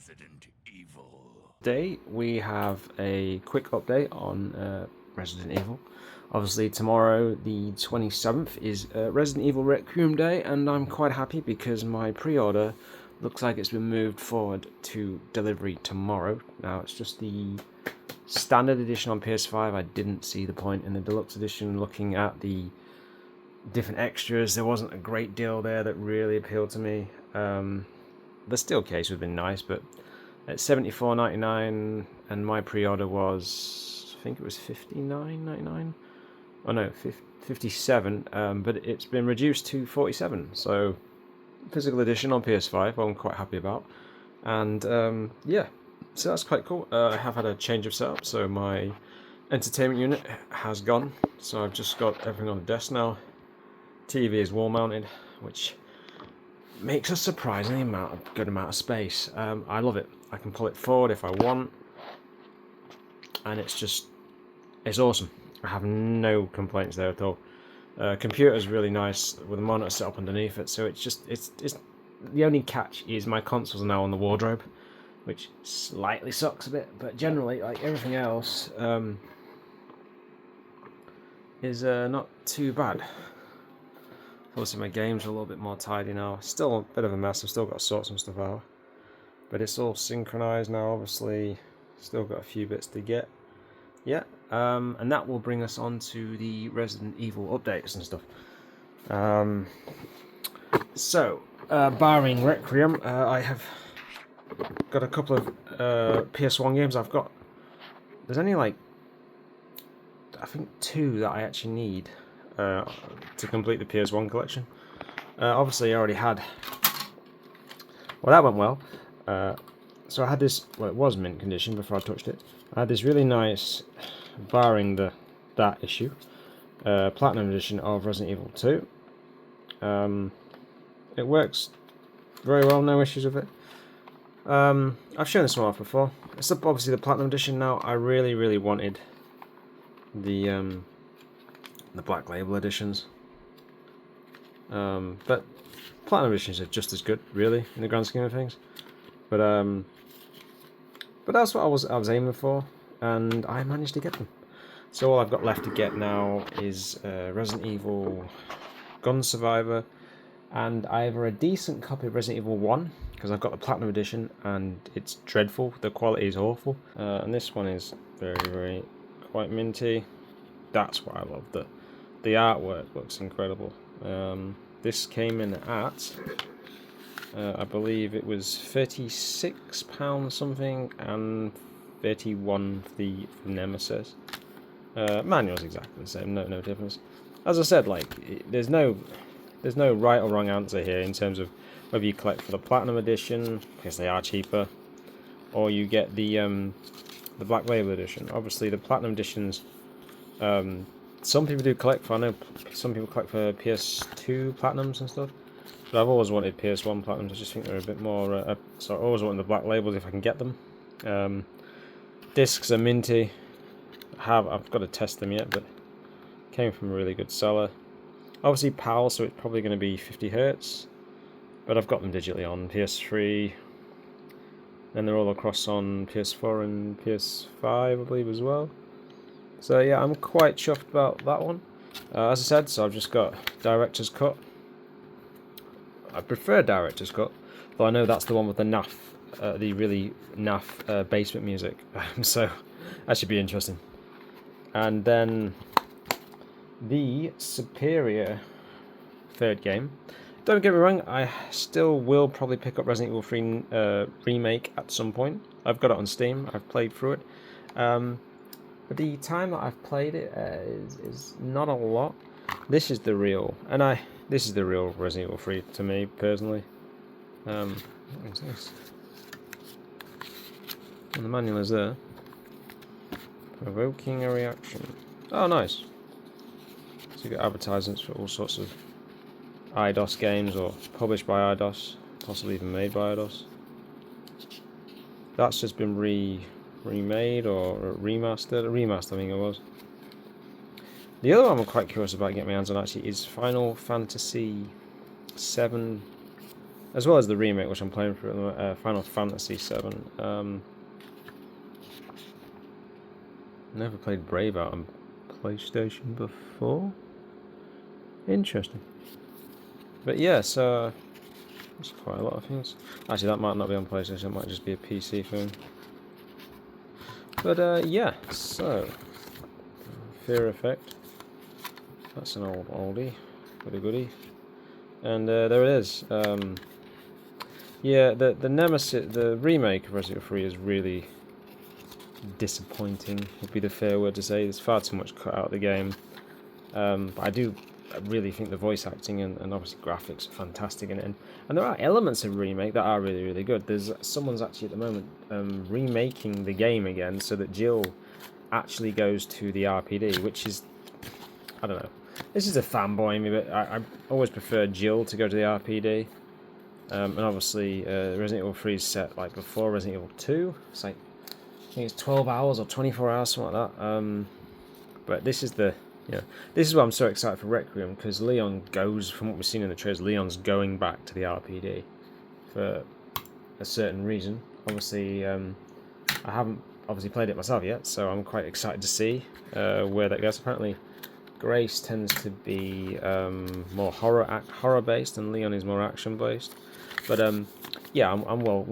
Resident Evil. Today we have a quick update on Resident Evil. Obviously tomorrow the 27th is Resident Evil Requiem Day, and I'm quite happy because my pre-order looks like it's been moved forward to delivery tomorrow. Now it's just the standard edition on PS5. I didn't see the point in the deluxe edition. Looking at the different extras, there wasn't a great deal there that really appealed to me. The steel case would have been nice, but at $74.99, and my pre-order was, I think it was $59.99. Oh no, 57. But it's been reduced to 47. So physical edition on PS5, I'm quite happy about. And yeah, so that's quite cool. I have had a change of setup, so my entertainment unit has gone. So I've just got everything on the desk now. TV is wall mounted, which makes a surprisingly good amount of space. I love it. I can pull it forward if I want, and it's awesome. I have no complaints there at all. Computer's really nice with a monitor set up underneath it, so it's the only catch is my consoles are now on the wardrobe, which slightly sucks a bit, but generally, like everything else, is not too bad. Obviously my games are a little bit more tidy now. Still a bit of a mess, I've still got to sort some stuff out. But it's all synchronized now, obviously. Still got a few bits to get. Yeah, and that will bring us on to the Resident Evil updates and stuff. Barring Requiem, I have got a couple of PS1 games. There's only like, I think 2 that I actually need to complete the PS1 collection. Obviously, I already had. Well, that went well. So I had this. Well, it was mint condition before I touched it. I had this really nice, barring that issue, Platinum Edition of Resident Evil 2. It works very well. No issues with it. I've shown this one off before. It's obviously the Platinum Edition now. I really wanted the Black Label editions. But Platinum editions are just as good, really, in the grand scheme of things. But that's what I was aiming for, and I managed to get them. So all I've got left to get now is Resident Evil Gun Survivor, and either a decent copy of Resident Evil 1, because I've got the Platinum Edition, and it's dreadful, the quality is awful. And this one is very quite minty. That's what I love. The artwork looks incredible. This came in at, I believe it was £36 something, and 31 for the Nemesis. Manual's exactly the same, no difference. As I said, like there's no right or wrong answer here in terms of whether you collect for the Platinum Edition, because they are cheaper, or you get the Black Label Edition. Obviously, the Platinum Editions. Some people do collect for. I know some people collect for PS2 Platinums and stuff. But I've always wanted PS1 Platinums. I just think they're a bit more. So I always want the Black Labels if I can get them. Discs are minty. I've got to test them yet, but came from a really good seller. Obviously PAL, so it's probably going to be 50 Hz. But I've got them digitally on PS3. Then they're all across on PS4 and PS5, I believe, as well. So yeah, I'm quite chuffed about that one. As I said, so I've just got Director's Cut. I prefer Director's Cut, though I know that's the one with the naff, the really naff basement music. So that should be interesting. And then the Superior third game. Don't get me wrong, I still will probably pick up Resident Evil 3 Remake at some point. I've got it on Steam, I've played through it. But the time that I've played it is not a lot. This is the real, this is the real Resident Evil 3 to me personally. What is this? And the manual is there. Provoking a reaction. Oh, nice. So you got advertisements for all sorts of IDOS games, or published by IDOS, possibly even made by IDOS. That's just been remade or remastered. A remaster, I think it was. The other one I'm quite curious about getting my hands on actually is Final Fantasy VII as well as the remake, which I'm playing through, Final Fantasy VII. Never played Braveheart on PlayStation before. Interesting. But yeah, so there's quite a lot of things. Actually, that might not be on PlayStation. It might just be a PC thing. But yeah, so Fear Effect. That's an old oldie, goody. And there it is. Yeah, the Nemesis, the remake of Resident Evil 3 is really disappointing, would be the fair word to say. There's far too much cut out of the game. But I really think the voice acting and obviously graphics are fantastic in it. And there are elements of remake that are really, really good. There's someone's actually at the moment remaking the game again so that Jill actually goes to the RPD, which is, I don't know. This is a fanboy in me, but I always prefer Jill to go to the RPD. And obviously, Resident Evil 3 is set like before Resident Evil 2. It's like, I think it's 12 hours or 24 hours, something like that. But this is the, this is why I'm so excited for Requiem, because Leon goes, from what we've seen in the trailers, Leon's going back to the RPD for a certain reason. Obviously, I haven't obviously played it myself yet, so I'm quite excited to see where that goes. Apparently, Grace tends to be more horror based, and Leon is more action based. But yeah, I'm well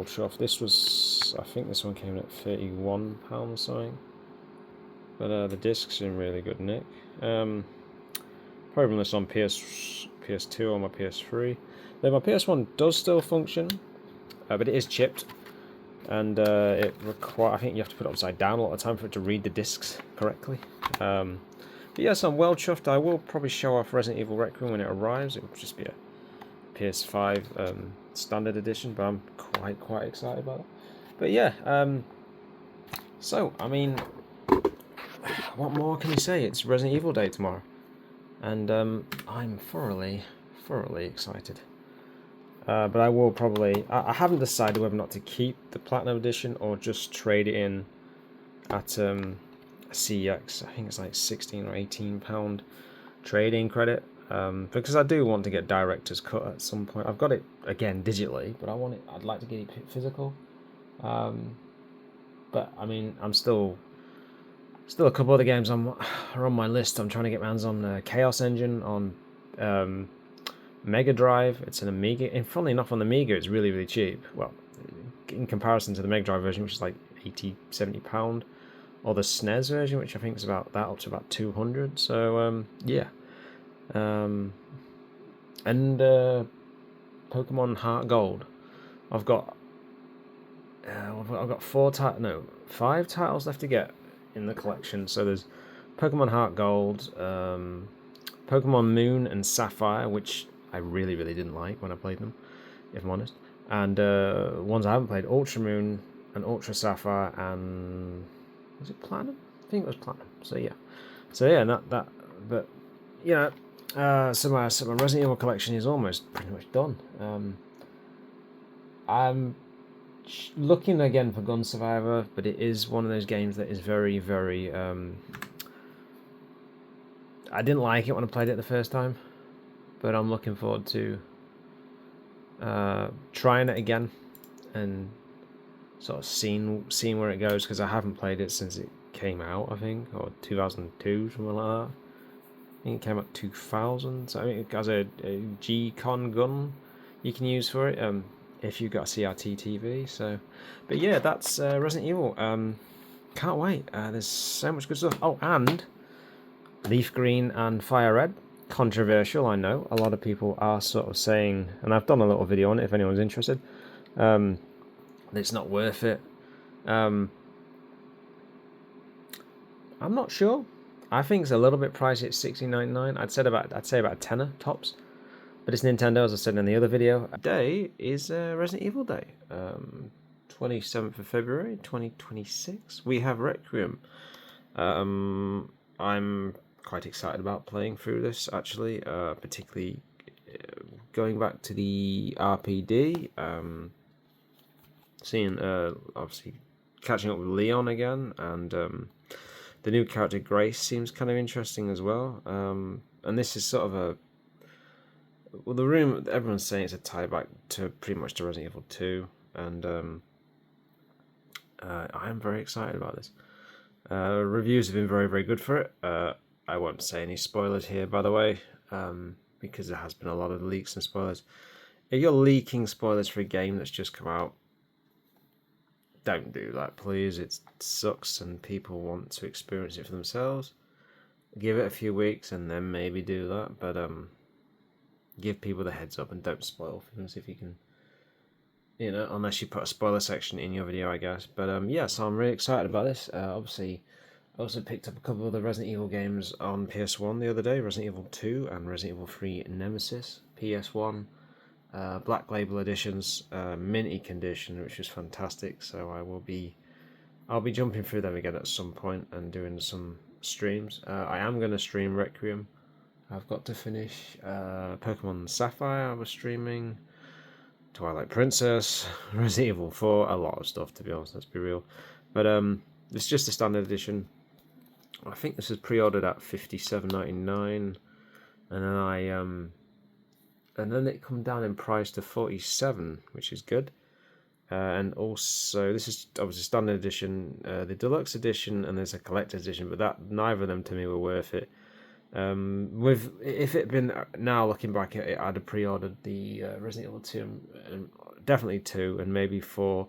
chuffed. This was, I think this one came in at £31 something. But the discs are in really good nick. Probably this on PS2 or my PS3. Though my PS1 does still function, but it is chipped, and I think you have to put it upside down a lot of the time for it to read the discs correctly. But yes, I'm well chuffed. I will probably show off Resident Evil Requiem when it arrives. It will just be a PS5 standard edition, but I'm quite excited about it. But yeah, so I mean, what more can you say? It's Resident Evil Day tomorrow, and I'm thoroughly excited. But I will probably, I haven't decided whether or not to keep the Platinum Edition or just trade it in at CEX. I think it's like £16 or £18 trading credit. Because I do want to get Director's Cut at some point. I've got it again digitally, but I'd like to get it physical. But I mean, I'm still a couple other games are on my list. I'm trying to get my hands on Chaos Engine on Mega Drive. It's an Amiga, and funnily enough, on the Amiga it's really cheap. Well, in comparison to the Mega Drive version, which is like £80-70, or the SNES version, which I think is about that, up to about 200. So yeah. And Pokemon Heart Gold. I've got 5 titles left to get in the collection. So there's Pokemon Heart Gold, Pokemon Moon and Sapphire, which I really didn't like when I played them, if I'm honest. And ones I haven't played: Ultra Moon and Ultra Sapphire, and was it Platinum? I think it was Platinum. So yeah, and that. But so my Resident Evil collection is almost pretty much done. I'm looking again for Gun Survivor, but it is one of those games that is very I didn't like it when I played it the first time, but I'm looking forward to trying it again and sort of seeing where it goes, because I haven't played it since it came out, I think, or 2002, something like that. I think it came out 2000. So I think it has a G-Con gun you can use for it if you've got a CRT TV. So, but yeah, that's Resident Evil. Can't wait. There's so much good stuff. Oh, and Leaf Green and Fire Red. Controversial, I know. A lot of people are sort of saying, and I've done a little video on it if anyone's interested, that it's not worth it. I'm not sure. I think it's a little bit pricey at $16.99. I'd say about a tenner tops. But it's Nintendo, as I said in the other video. Today is Resident Evil Day, 27th of February, 2026. We have Requiem. I'm quite excited about playing through this, actually, particularly going back to the RPD, seeing, obviously, catching up with Leon again, and the new character Grace seems kind of interesting as well. And this is sort of well, the room, everyone's saying it's a tie back to pretty much to Resident Evil 2, and I am very excited about this. Reviews have been very, very good for it. I won't say any spoilers here, by the way, because there has been a lot of leaks and spoilers. If you're leaking spoilers for a game that's just come out, don't do that, please. It sucks, and people want to experience it for themselves. Give it a few weeks, and then maybe do that. But give people the heads up, and don't spoil things if you can. Unless you put a spoiler section in your video, I guess. But yeah, so I'm really excited about this. Obviously, I also picked up a couple of the Resident Evil games on PS1 the other day, Resident Evil 2 and Resident Evil 3 Nemesis, PS1, Black Label editions, minty condition, which is fantastic, so I'll be jumping through them again at some point and doing some streams. I am going to stream Requiem. I've got to finish Pokemon Sapphire I was streaming, Twilight Princess, Resident Evil 4, a lot of stuff, to be honest, let's be real. But it's just a standard edition. I think this is pre-ordered at $57.99, and then it come down in price to $47, which is good. And also, this is obviously standard edition, the deluxe edition, and there's a collector's edition, but that neither of them to me were worth it. If it had been now looking back at it, I'd have pre-ordered the Resident Evil 2, and definitely 2, and maybe 4.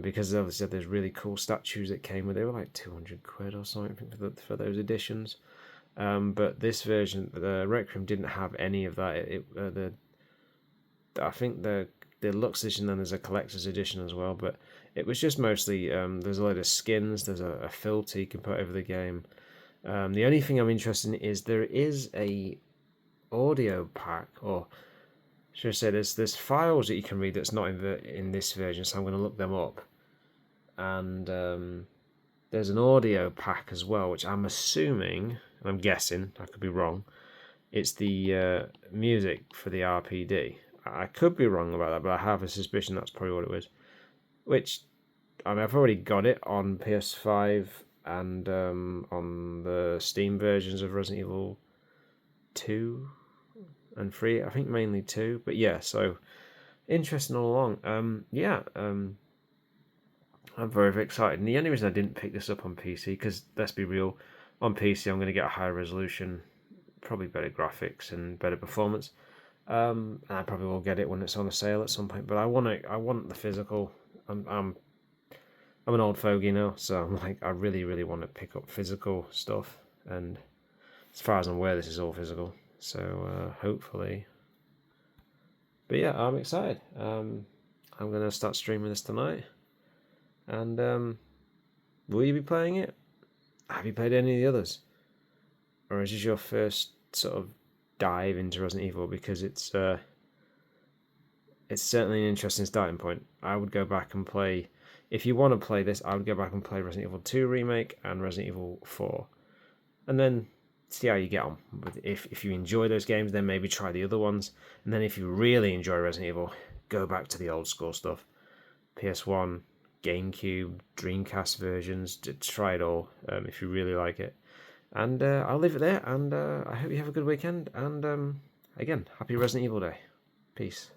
Because obviously there's really cool statues that came with it. They were like 200 quid or something for those editions. But this version, the Requiem, didn't have any of that. I think the deluxe edition, then there's a collector's edition as well. But it was just mostly there's a load of skins. There's a filter you can put over the game. The only thing I'm interested in is there is a audio pack, or should I say there's files that you can read that's not in this version, so I'm going to look them up. And there's an audio pack as well, which I'm assuming, and I'm guessing, I could be wrong, it's the music for the RPD. I could be wrong about that, but I have a suspicion that's probably what it was. Which, I mean, I've already got it on PS5 and on the Steam versions of Resident Evil 2 and 3, I think mainly 2, but yeah, so interesting all along. I'm very, very excited, and the only reason I didn't pick this up on PC, because let's be real, on PC I'm going to get a higher resolution, probably better graphics and better performance, and I probably will get it when it's on a sale at some point, but I want the physical. I'm an old fogey now, so I'm like, I really, really want to pick up physical stuff, and as far as I'm aware, this is all physical. So hopefully, but yeah, I'm excited. I'm gonna start streaming this tonight, and will you be playing it? Have you played any of the others, or is this your first sort of dive into Resident Evil? Because it's certainly an interesting starting point. I would go back and play. If you want to play this, I would go back and play Resident Evil 2 Remake and Resident Evil 4, and then see how you get on. If you enjoy those games, then maybe try the other ones. And then if you really enjoy Resident Evil, go back to the old school stuff. PS1, GameCube, Dreamcast versions. Try it all if you really like it. And I'll leave it there, and I hope you have a good weekend. And again, happy Resident Evil Day. Peace.